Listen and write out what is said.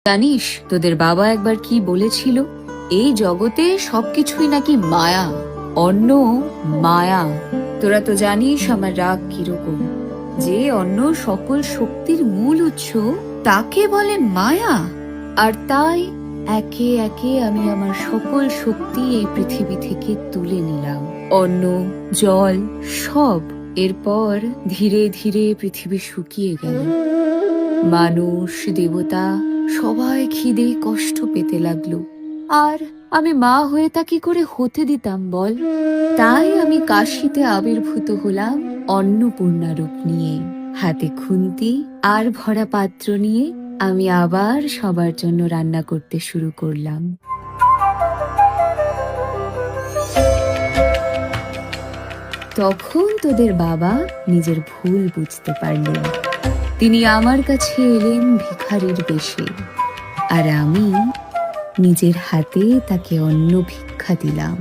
জানিস তোদের বাবা একবার কি বলেছিল? এই জগতে সবকিছুই নাকি মায়া, অন্ন মায়া। তোরা তো জানিস আমার রাগ কিরকম। যে অন্ন সকল শক্তির মূল উৎস তাকে বলে মায়া। আর তাই একে একে আমি আমার সকল শক্তি এই পৃথিবী থেকে তুলে নিলাম, অন্ন জল সব। এরপর ধীরে ধীরে পৃথিবী শুকিয়ে গেল। মানুষ দেবতা সবাই খিদে কষ্ট পেতে লাগলো। আর আমি মা হয়ে তা কি করে হতে দিতাম বল? তাই আমি কাশীতে আবির্ভূত হলাম অন্নপূর্ণা রূপ নিয়ে, হাতে খুন্তি আর ভরা পাত্র নিয়ে আমি আবার সবার জন্য রান্না করতে শুরু করলাম। তখন তোদের বাবা নিজের ভুল বুঝতে পারলেন। তিনি আমার কাছে এলেন ভিখারির বেশে, আর আমি নিজের হাতে তাকে অন্ন ভিক্ষা দিলাম।